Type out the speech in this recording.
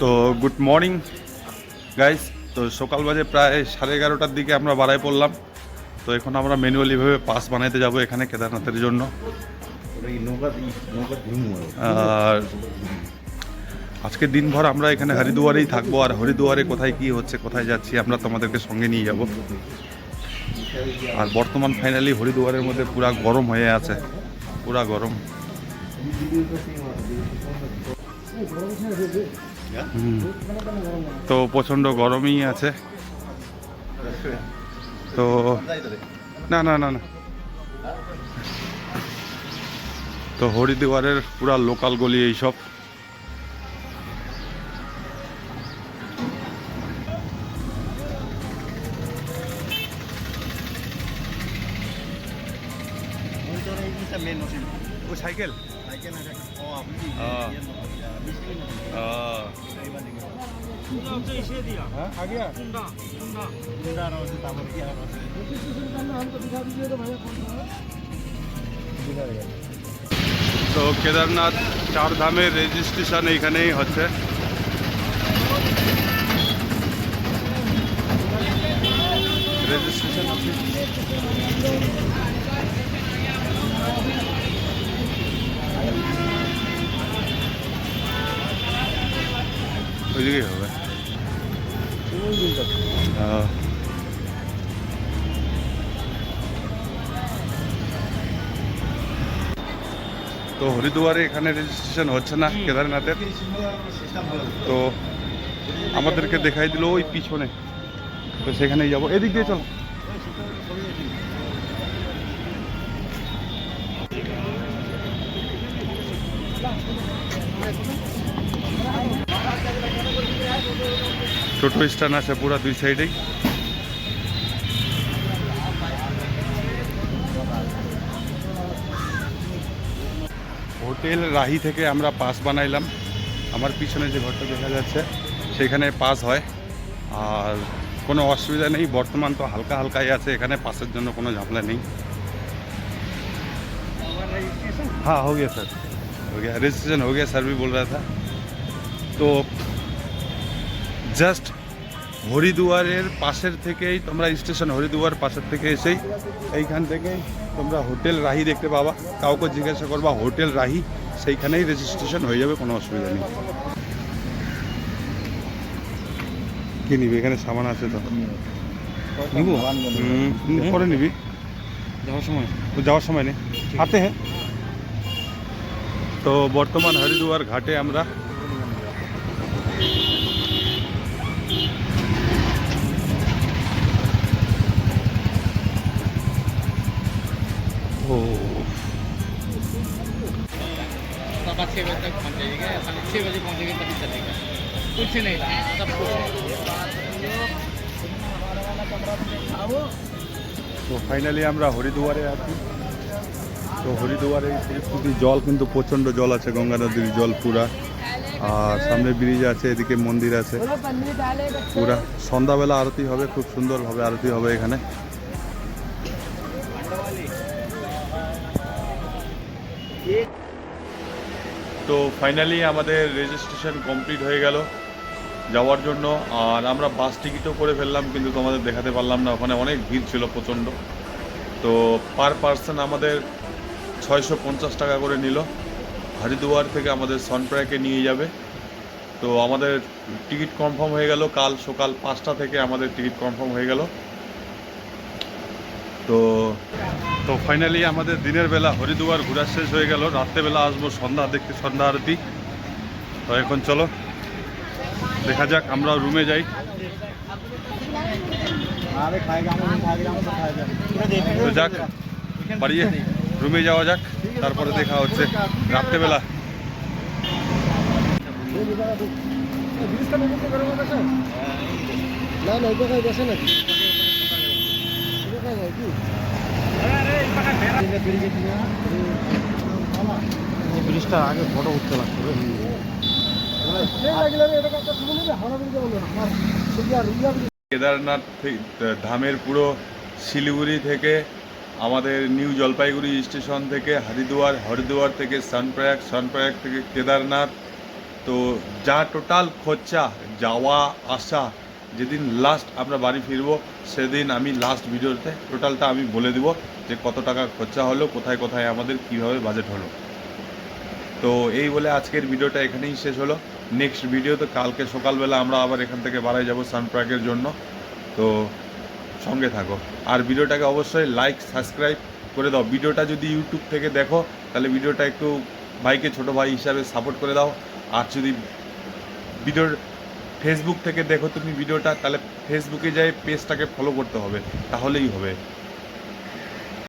তো good morning guys. তো সকাল বাজে প্রায় 11:30টার দিকে আমরা বাড়ায় পড়লাম। তো এখন আমরা ম্যানুয়ালিভাবে পাস বানাইতে যাব এখানে কেদারনাথের জন্য। আর আজকে দিনভর আমরা এখানে হরিদুয়ারেই থাকবো, আর হরিদুয়ারে কোথায় কি হচ্ছে, কোথায় যাচ্ছি আমরা তোমাদেরকে সঙ্গে নিয়ে যাব। আর বর্তমান ফাইনালি হরিদুয়ারের মধ্যে পুরা গরম হয়ে আছে, পুরা গরম। তো প্রচণ্ড গরমই আছে। তো না না না না তো হরিদ্বারের পুরা লোকাল গলি এইসব। সাইকেল তো কেদারনাথ 4 ধামের রেজিস্ট্রেশন এইখানেই হচ্ছে। রেজিস্ট্রেশন ওইদিকেই হবে। তো হরিদ্বারে এখানে রেজিস্ট্রেশন হচ্ছে না কেদারনাথের। তো আমাদেরকে দেখাই দিল ওই পিছনে, তো সেখানেই যাবো। এদিক দিয়ে চলো। টোটো স্ট্যান্ড আছে পুরা দুই সাইডেই। হোটেল রাহি থেকে আমরা পাস বানাইলাম। আমার পিছনে যে ঘরটা দেখা যাচ্ছে সেখানে পাস হয়, আর কোনো অসুবিধা নেই। বর্তমান তো হালকা হালকাই আছে এখানে, পাসের জন্য কোনো ঝামেলা নেই। हाँ हो गया सर, हो गया रजिस्ट्रेशन हो गया सर भी बोल रहा था। তো জাস্ট হরিদুয়ারের পাশের থেকেই তোমরা স্টেশন, হরিদুয়ার পাশের থেকে এসেই এইখান থেকেই তোমরা হোটেল রাহি দেখতে পাবা। কাউকে জিজ্ঞাসা করবা হোটেল রাহি, সেইখানেই রেজিস্ট্রেশন হয়ে যাবে, কোনো অসুবিধা নেই। কি নিবি? এখানে সামান আছে তো নিবো, পরে নিবি যাওয়ার সময় নেই, হাতে হ্যাঁ। তো বর্তমান হরিদুয়ার ঘাটে আমরা। ओ 6 बजे तक पहुँच जाइएगा, 6 बजे पहुँचेंगे तभी चलेगा, कुछ नहीं सब कुछ। তো ফাইনালি আমরা হরিদুয়ারে আছি। তো হরিদুয়ারে পরিস্থিতি, জল কিন্তু প্রচণ্ড জল আছে, গঙ্গা নদীর জল পুরা। আর সামনে ব্রিজ আছে, এদিকে মন্দির আছে পুরা। সন্ধ্যাবেলা আরতি হবে, খুব সুন্দরভাবে আরতি হবে এখানে। তো ফাইনালি আমাদের রেজিস্ট্রেশন কমপ্লিট হয়ে গেল যাওয়ার জন্য। আর আমরা বাস টিকিটও করে ফেললাম, কিন্তু তোমাদের দেখাতে পারলাম না, ওখানে অনেক ভিড় ছিল প্রচণ্ড। তো পার পার্সন আমাদের 650 টাকা করে নিল। হরিদুয়ার থেকে আমাদের সনপ্রয়াগে নিয়ে যাবে। তো আমাদের টিকিট কনফার্ম হয়ে গেল, কাল সকাল 5টা থেকে আমাদের টিকিট কনফার্ম হয়ে গেল। তো তো ফাইনালি আমাদের দিনের বেলা হরিদুয়ার ঘোরা শেষ হয়ে গেল। রাত্রেবেলা আসবো সন্ধ্যা দেখতে, সন্ধ্যা আরতি। তো এখন চলো দেখা যাক, আমরা রুমে যাই। তো যাক বাড়িয়ে রুমে যাওয়া যাক, তারপরে দেখা হচ্ছে রাত্রেবেলা। ব্রিজটার আগে ফটো উঠতে লাগবে। কেদারনাথ ধামের পুরো শিলিগুড়ি থেকে, আমাদের নিউ জলপাইগুড়ি স্টেশন থেকে হরিদুয়ার, হরিদুয়ার থেকে সনপ্রয়াগ, সনপ্রয়াগ থেকে কেদারনাথ, তো যা টোটাল খরচা যাওয়া আসা, যেদিন লাস্ট আমরা বাড়ি ফিরবো সেদিন আমি লাস্ট ভিডিওতে টোটালটা আমি বলে দেবো যে কত টাকা খরচা হলো, কোথায় কোথায় আমাদের কীভাবে বাজেট হলো। তো এই বলে আজকের ভিডিওটা এখানেই শেষ হলো। নেক্সট ভিডিওতে কালকে সকালবেলা আমরা আবার এখান থেকে বাড়াই যাব সানপ্রাগের জন্য। তো সঙ্গে থাকো, আর ভিডিওটাকে অবশ্যই লাইক সাবস্ক্রাইব করে দাও। ভিডিওটা যদি ইউটিউব থেকে দেখো তাহলে ভিডিওটা একটু ভাইকে ছোটো ভাই হিসাবে সাপোর্ট করে দাও। আর যদি ভিডিওর ফেসবুক থেকে দেখো তুমি ভিডিওটা, তাহলে ফেসবুকে যাই পেজটাকে ফলো করতে হবে, তাহলেই হবে।